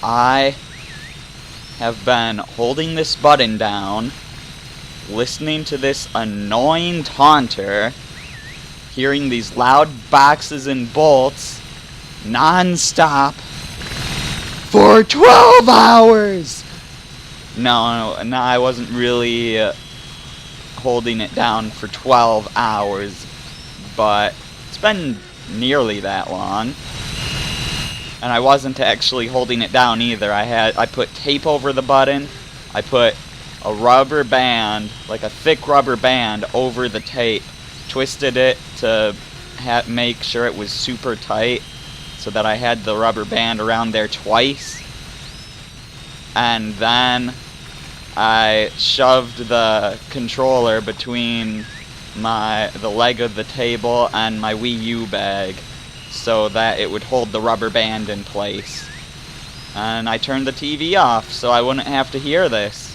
I have been holding this button down, listening to this annoying taunter, hearing these loud boxes and bolts non-stop for 12 hours! No, I wasn't really holding it down for 12 hours, but it's been nearly that long. And I wasn't actually holding it down either. I put tape over the button. I put a rubber band, like a thick rubber band, over the tape. Twisted it to make sure it was super tight, so that I had the rubber band around there twice. And then I shoved the controller between the leg of the table and my Wii U bag, so that it would hold the rubber band in place. And I turned the TV off so I wouldn't have to hear this.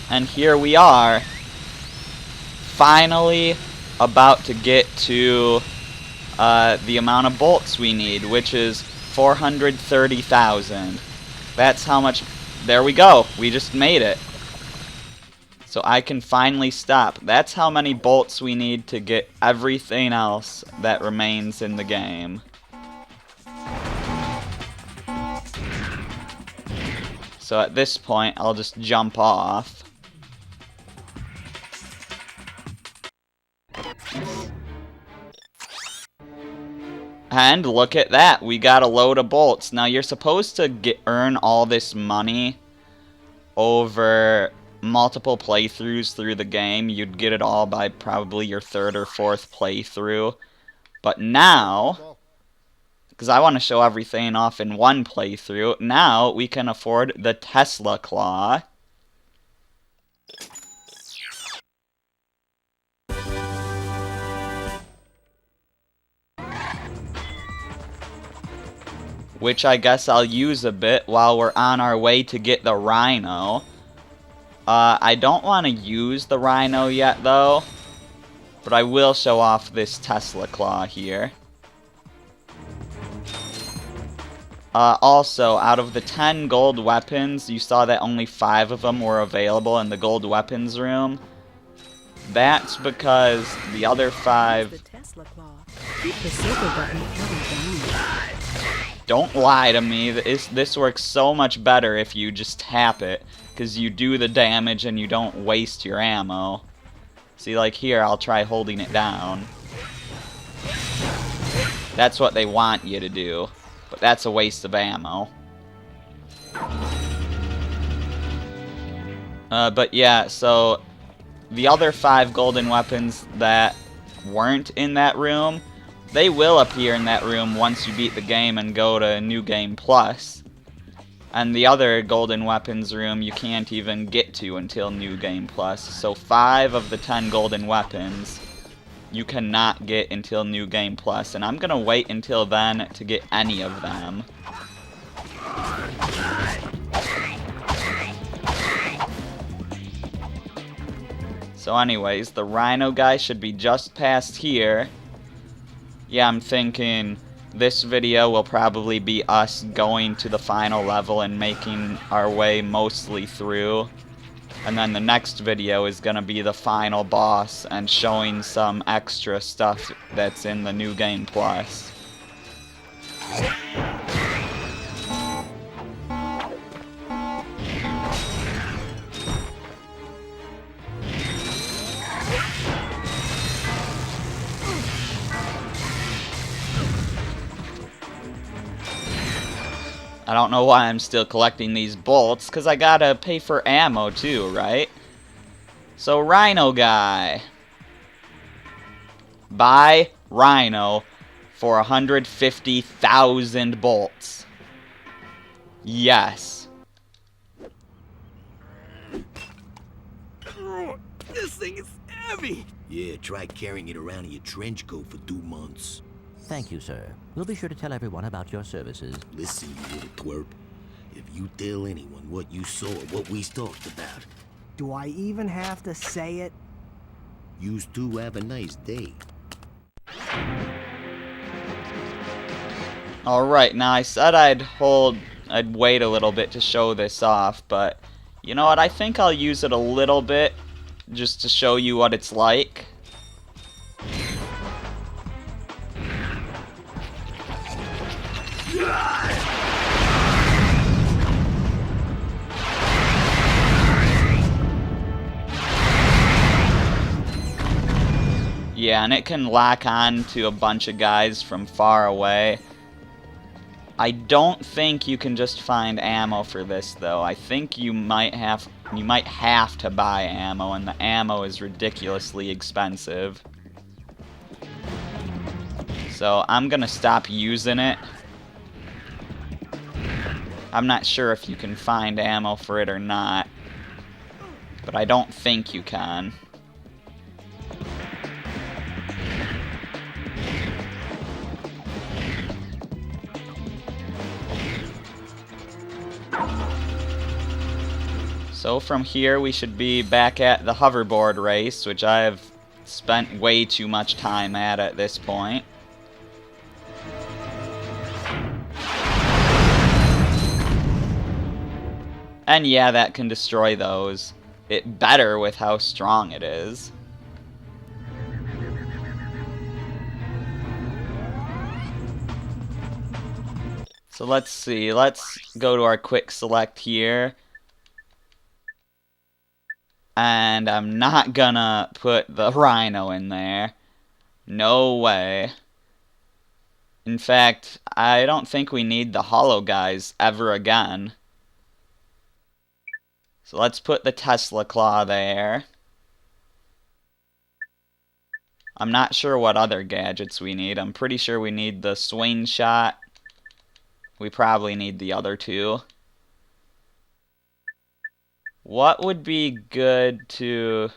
And here we are, finally about to get to the amount of bolts we need, which is 430,000. That's how much. There we go. We just made it. So I can finally stop. That's how many bolts we need to get everything else that remains in the game. So at this point, I'll just jump off. And look at that, we got a load of bolts. Now you're supposed to earn all this money over multiple playthroughs through the game. You'd get it all by probably your third or fourth playthrough. But now, because I want to show everything off in one playthrough, now we can afford the Tesla Claw. Which I guess I'll use a bit while we're on our way to get the Rhino. I don't want to use the Rhino yet, though. But I will show off this Tesla Claw here. Also, out of the 10 gold weapons, you saw that only 5 of them were available in the gold weapons room. That's because the other 5... The Tesla Claw. Keep the silver button held down. Don't lie to me. This works so much better if you just tap it, because you do the damage and you don't waste your ammo. See, like here, I'll try holding it down. That's what they want you to do, but that's a waste of ammo. But yeah, so the other 5 golden weapons that weren't in that room, they will appear in that room once you beat the game and go to New Game Plus. And the other golden weapons room you can't even get to until New Game Plus. So 5 of the 10 golden weapons you cannot get until New Game Plus. And I'm gonna wait until then to get any of them. So anyways, the Rhino guy should be just past here. Yeah, I'm thinking this video will probably be us going to the final level and making our way mostly through. And then the next video is going to be the final boss and showing some extra stuff that's in the New Game Plus. I don't know why I'm still collecting these bolts, because I gotta pay for ammo too, right? So, Rhino guy. Buy Rhino for 150,000 bolts. Yes. This thing is heavy! Yeah, try carrying it around in your trench coat for 2 months. Thank you, sir. We'll be sure to tell everyone about your services. Listen, you little twerp. If you tell anyone what you saw or what we talked about... Do I even have to say it? Yous two have a nice day. Alright, now I said I'd wait a little bit to show this off, but you know what, I think I'll use it a little bit just to show you what it's like. Yeah, and it can lock on to a bunch of guys from far away. I don't think you can just find ammo for this though. I think you might have to buy ammo, and the ammo is ridiculously expensive. So I'm gonna stop using it. I'm not sure if you can find ammo for it or not, but I don't think you can. So from here we should be back at the hoverboard race, which I have spent way too much time at this point. And yeah, that can destroy those. It better with how strong it is. So let's see, let's go to our quick select here. And I'm not gonna put the rhino in there. No way. In fact, I don't think we need the hollow guys ever again. So let's put the Tesla claw there. I'm not sure what other gadgets we need. I'm pretty sure we need the swing shot. We probably need the other two. What would be good to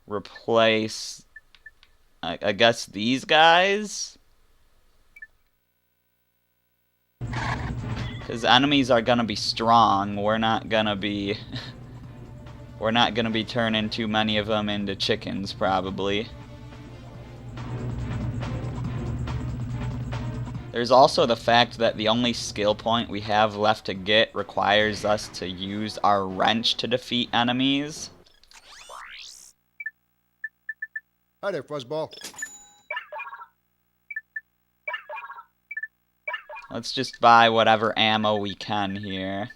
replace, I guess, these guys? Because enemies are gonna be strong. We're not gonna be turning too many of them into chickens, probably. There's also the fact that the only skill point we have left to get requires us to use our wrench to defeat enemies. Hi there, Fuzzball. Let's just buy whatever ammo we can here.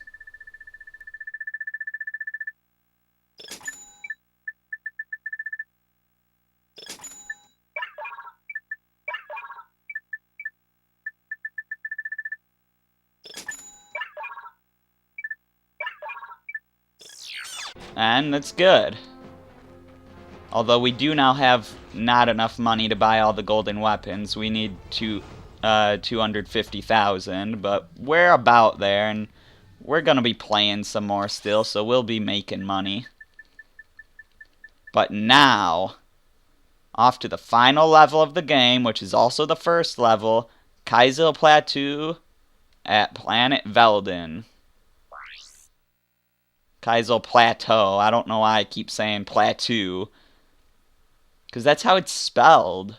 And that's good. Although we do now have not enough money to buy all the golden weapons. We need 250,000, but we're about there, and we're gonna be playing some more still, so we'll be making money. But now, off to the final level of the game, which is also the first level, Kaizo Plateau at Planet Veldin. Kaizo Plateau. I don't know why I keep saying Plateau. Because that's how it's spelled.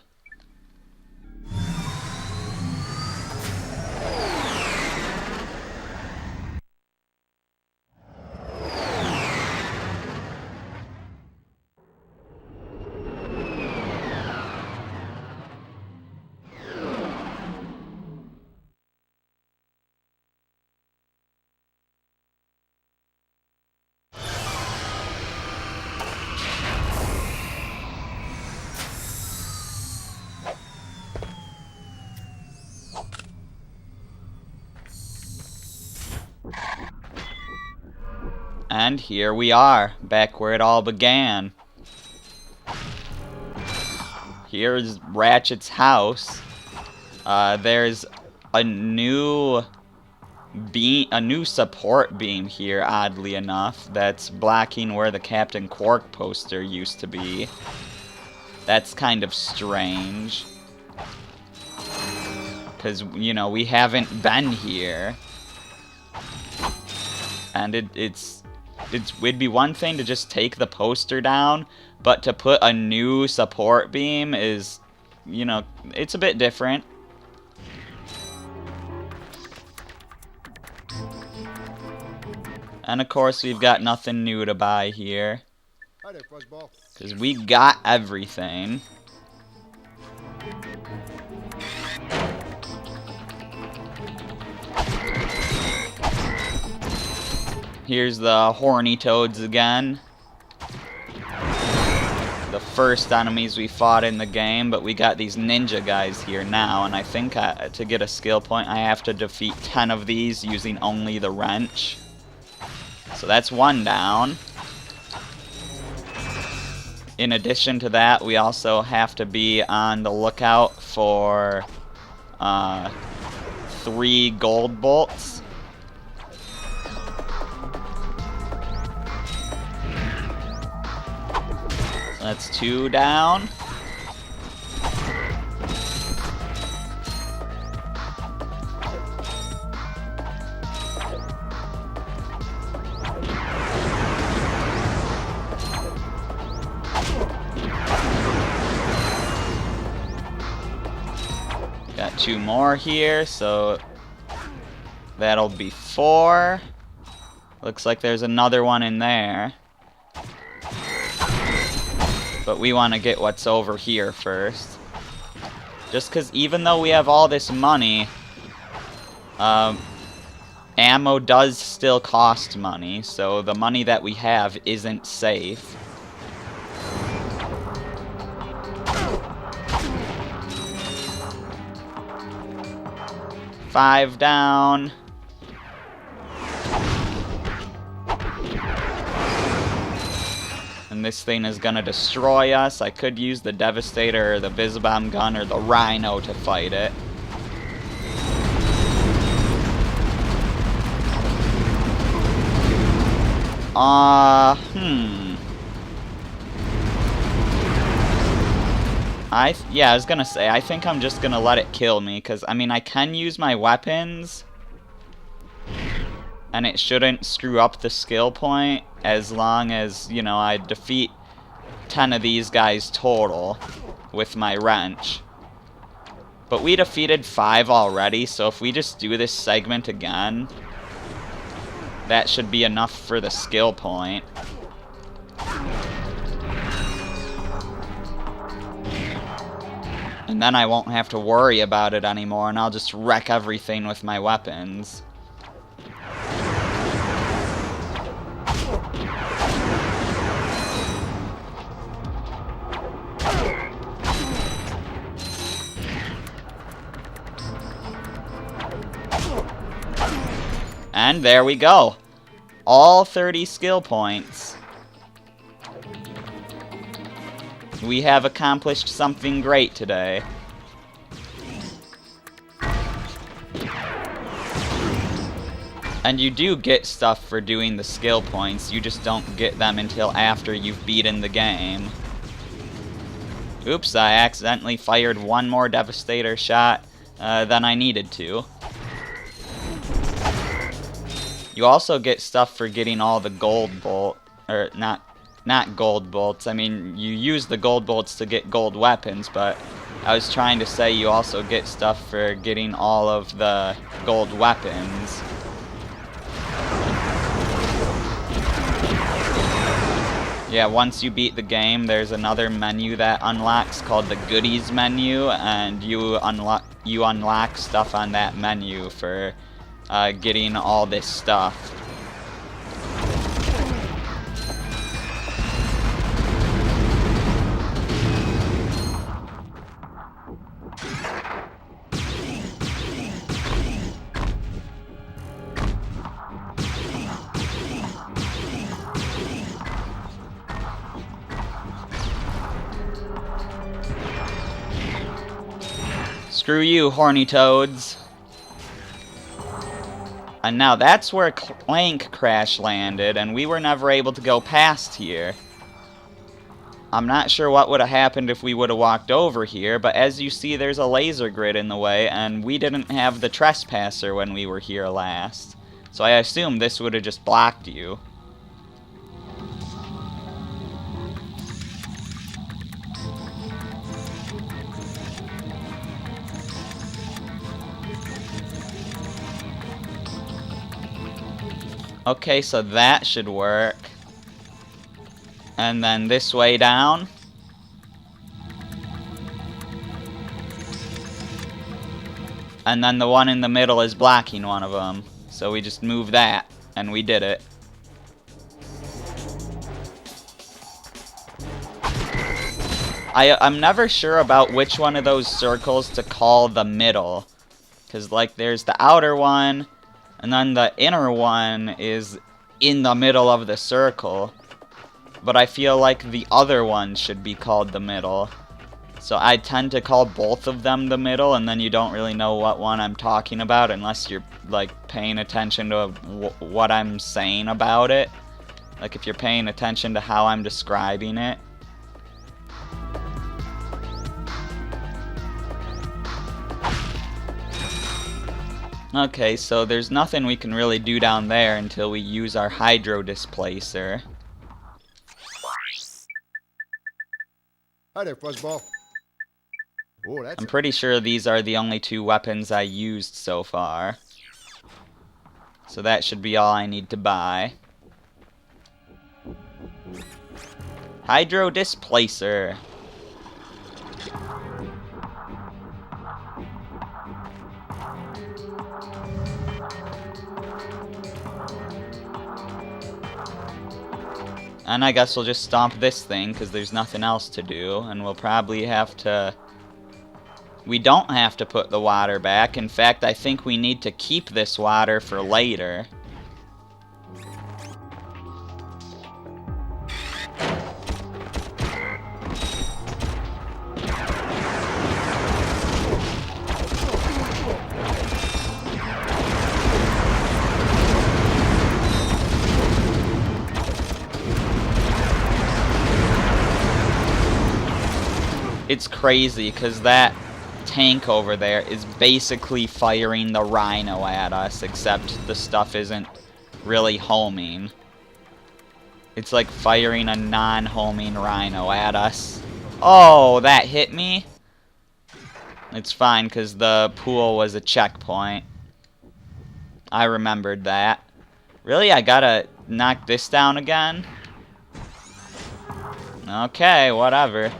And here we are, back where it all began. Here's Ratchet's house. There's a new support beam here, oddly enough, that's blocking where the Captain Quark poster used to be. That's kind of strange. Because, you know, we haven't been here. And it'd be one thing to just take the poster down, but to put a new support beam is, you know, it's a bit different. And of course, we've got nothing new to buy here. Hi there, Fuzzball. Because we got everything. Here's the horny toads again. The first enemies we fought in the game, but we got these ninja guys here now, and I think to get a skill point I have to defeat 10 of these using only the wrench. So that's one down. In addition to that, we also have to be on the lookout for 3 gold bolts. That's 2 down. Got 2 more here, so that'll be 4. Looks like there's another one in there. But we want to get what's over here first. Just because even though we have all this money, ammo does still cost money, so the money that we have isn't safe. Five down. And this thing is gonna destroy us. I could use the Devastator or the Visibomb gun or the Rhino to fight it. Yeah, I was gonna say, I think I'm just gonna let it kill me, because, I mean, I can use my weapons, and it shouldn't screw up the skill point, as long as, you know, I defeat 10 of these guys total with my wrench. But we defeated 5 already, so if we just do this segment again, that should be enough for the skill point. And then I won't have to worry about it anymore, and I'll just wreck everything with my weapons. And there we go. All 30 skill points. We have accomplished something great today. And you do get stuff for doing the skill points, you just don't get them until after you've beaten the game. Oops, I accidentally fired one more Devastator shot than I needed to. You also get stuff for getting all the gold bolt, or not gold bolts. I mean, you use the gold bolts to get gold weapons, but I was trying to say you also get stuff for getting all of the gold weapons. Yeah, once you beat the game, there's another menu that unlocks called the Goodies menu, and you unlock stuff on that menu for getting all this stuff. Screw you, horny toads. And now that's where Clank crash landed, and we were never able to go past here. I'm not sure what would have happened if we would have walked over here, but as you see, there's a laser grid in the way, and we didn't have the trespasser when we were here last. So I assume this would have just blocked you. Okay, so that should work. And then this way down. And then the one in the middle is blocking one of them. So we just move that, and we did it. I'm never sure about which one of those circles to call the middle. Because, like, there's the outer one, and then the inner one is in the middle of the circle. But I feel like the other one should be called the middle. So I tend to call both of them the middle, and then you don't really know what one I'm talking about unless you're, like, paying attention to what I'm saying about it. Like, if you're paying attention to how I'm describing it. Okay, so there's nothing we can really do down there until we use our hydro displacer. Hi there, Fuzzball. Oh, that's I'm pretty sure these are the only two weapons I used so far. So that should be all I need to buy. Hydro displacer. And I guess we'll just stomp this thing, because there's nothing else to do. And we'll probably have to... We don't have to put the water back. In fact, I think we need to keep this water for later. It's crazy, because that tank over there is basically firing the rhino at us, except the stuff isn't really homing. It's like firing a non-homing rhino at us. Oh, that hit me? It's fine, because the pool was a checkpoint. I remembered that. Really? I gotta knock this down again? Okay, whatever.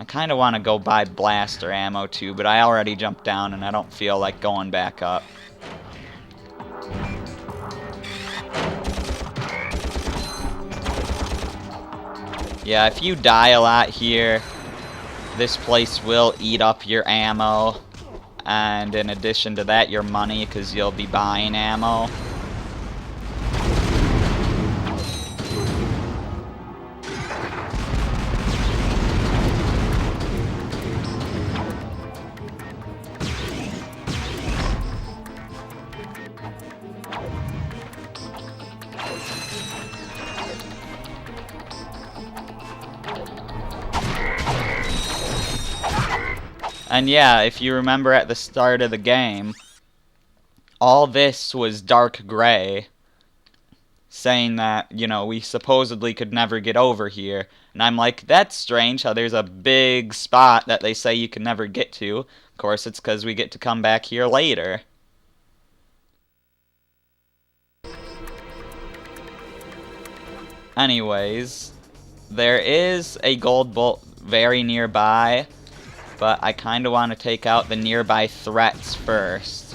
I kind of want to go buy blaster ammo too, but I already jumped down and I don't feel like going back up. Yeah, if you die a lot here, this place will eat up your ammo. And in addition to that, your money, because you'll be buying ammo. And yeah, if you remember at the start of the game, all this was dark gray, saying that, you know, we supposedly could never get over here. And I'm like, that's strange how there's a big spot that they say you can never get to. Of course, it's because we get to come back here later. Anyways, there is a gold bolt very nearby. But I kind of want to take out the nearby threats first.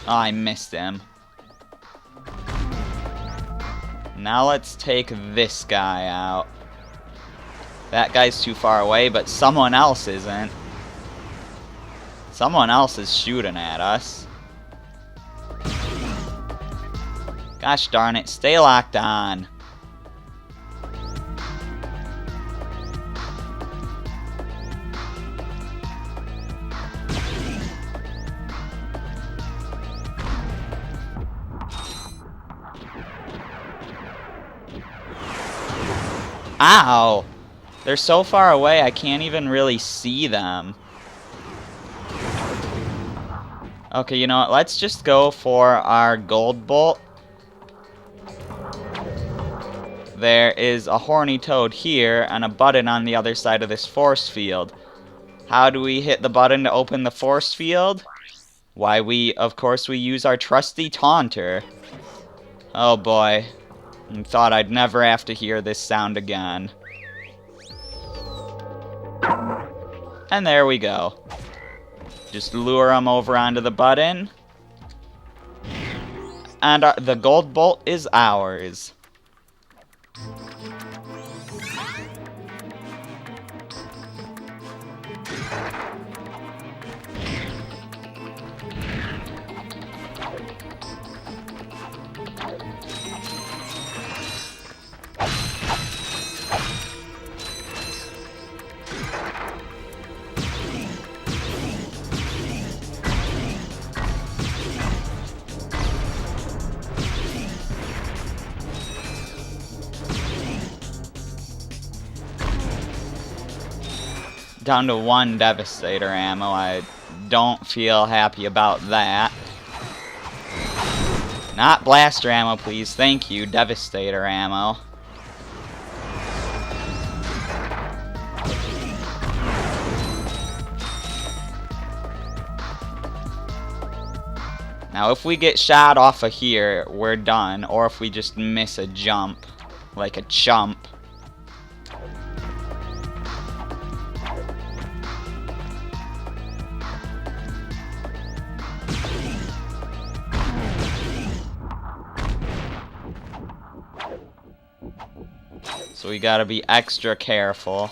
Oh, I missed him. Now let's take this guy out. That guy's too far away, but someone else isn't. Someone else is shooting at us. Gosh darn it, stay locked on. Ow! They're so far away I can't even really see them. Okay, you know what? Let's just go for our gold bolt. there is a horny toad here and a button on the other side of this force field. How do we hit the button to open the force field? Why, of course, we use our trusty taunter. Oh boy. I thought I'd never have to hear this sound again. And there we go. Just lure them over onto the button. And the gold bolt is ours. Down to 1 Devastator ammo. I don't feel happy about that. Not blaster ammo, please. Thank you. Devastator ammo. Now, if we get shot off of here, we're done. Or if we just miss a jump, like a chump. So we gotta be extra careful.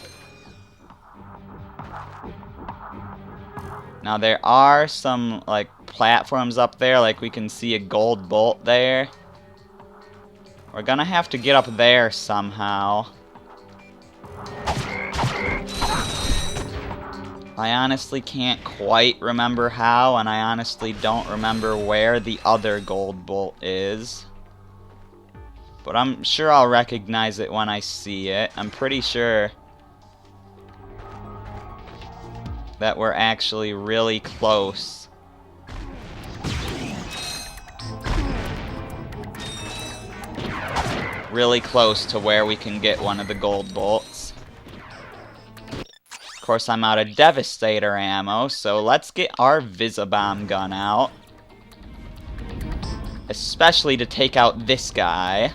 Now there are some, like, platforms up there, like we can see a gold bolt there. We're gonna have to get up there somehow. I honestly can't quite remember how, and I honestly don't remember where the other gold bolt is. But I'm sure I'll recognize it when I see it. I'm pretty sure that we're actually really close. Really close to where we can get one of the gold bolts. Of course, I'm out of Devastator ammo, so let's get our Visibomb gun out. Especially to take out this guy.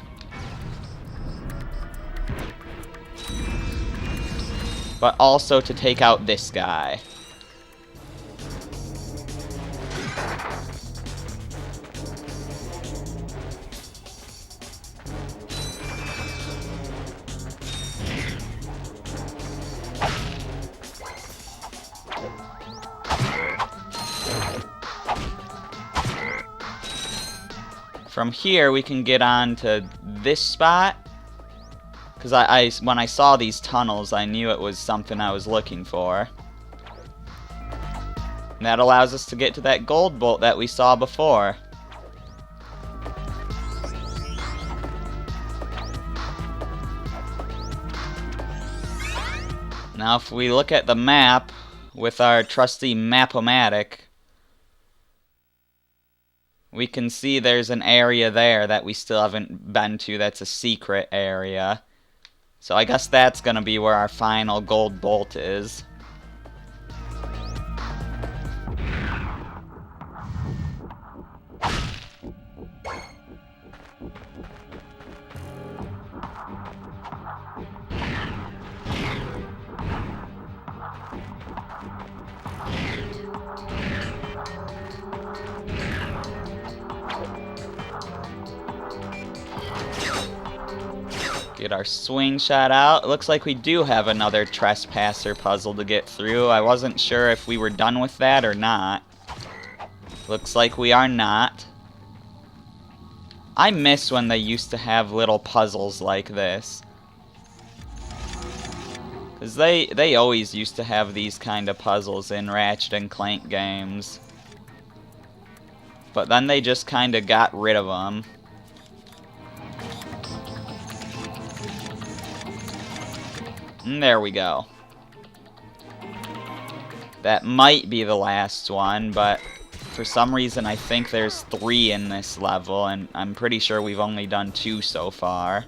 But also to take out this guy. From here, we can get on to this spot. Because when I saw these tunnels, I knew it was something I was looking for. And that allows us to get to that gold bolt that we saw before. Now if we look at the map with our trusty Map-O-Matic, we can see there's an area there that we still haven't been to that's a secret area. So I guess that's gonna be where our final gold bolt is. Get our swing shot out. It looks like we do have another trespasser puzzle to get through. I wasn't sure if we were done with that or not. Looks like we are not. I miss when they used to have little puzzles like this. Because they always used to have these kind of puzzles in Ratchet and Clank games. But then they just kind of got rid of them. And there we go. That might be the last one, but for some reason I think there's 3 in this level, and I'm pretty sure we've only done 2 so far.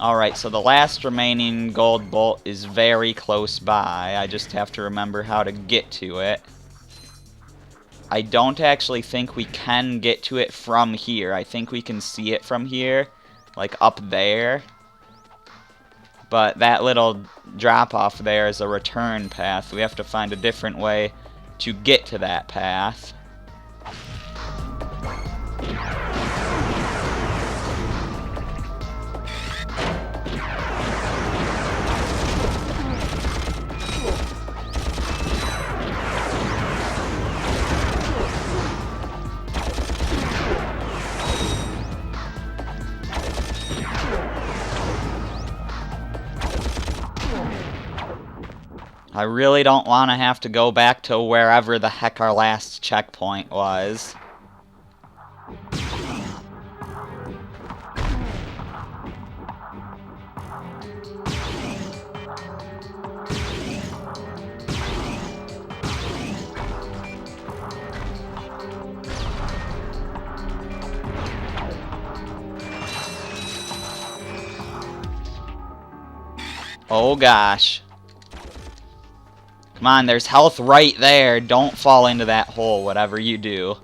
Alright, so the last remaining gold bolt is very close by. I just have to remember how to get to it. I don't actually think we can get to it from here. I think we can see it from here, like up there. But that little drop-off there is a return path. We have to find a different way to get to that path. I really don't want to have to go back to wherever the heck our last checkpoint was. Oh gosh. Come on, there's health right there. Don't fall into that hole, whatever you do.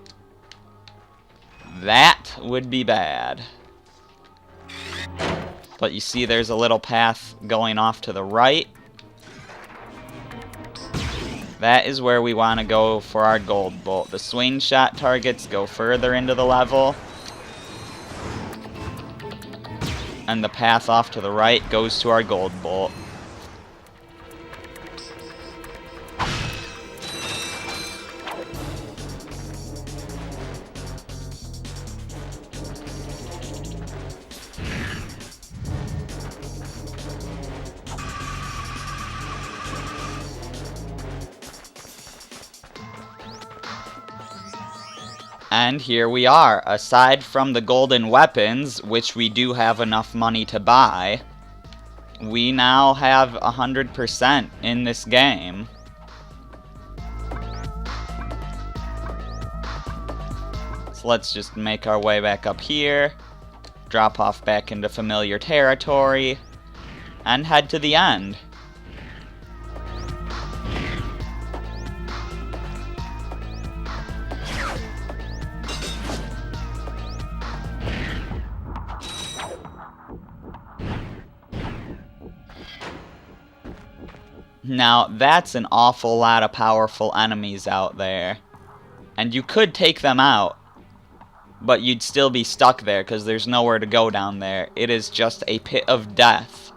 That would be bad. But you see there's a little path going off to the right. That is where we want to go for our gold bolt. The swing shot targets go further into the level. And the path off to the right goes to our gold bolt. And here we are. Aside from the golden weapons, which we do have enough money to buy, we now have 100% in this game. So let's just make our way back up here, drop off back into familiar territory, and head to the end. Now, that's an awful lot of powerful enemies out there. And you could take them out, but you'd still be stuck there because there's nowhere to go down there. It is just a pit of death.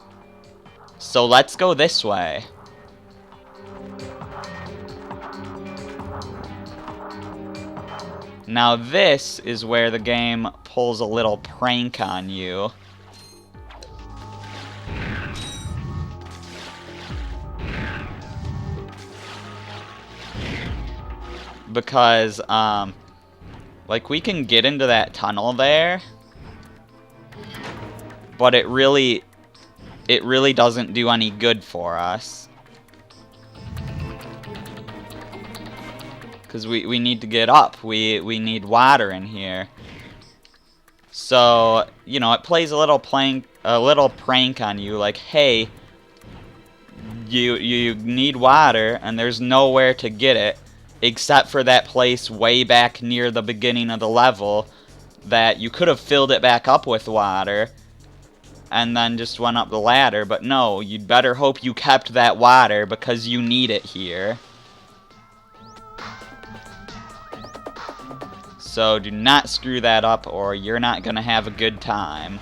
So let's go this way. Now this is where the game pulls a little prank on you. Because, like, we can get into that tunnel there, but it really doesn't do any good for us. Because we need to get up. We need water in here. So, you know, it plays a little prank on you, like, hey, you need water, and there's nowhere to get it. Except for that place way back near the beginning of the level that you could have filled it back up with water and then just went up the ladder. But no, you'd better hope you kept that water because you need it here. So do not screw that up or you're not going to have a good time.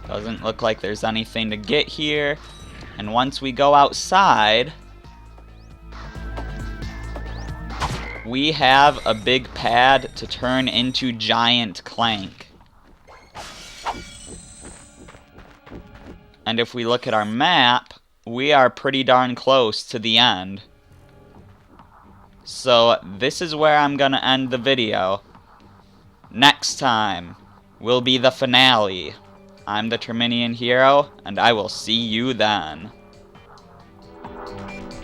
Doesn't look like there's anything to get here. And once we go outside, we have a big pad to turn into Giant Clank. And if we look at our map, we are pretty darn close to the end. So this is where I'm gonna end the video. Next time will be the finale. I'm the Terminian Hero, and I will see you then.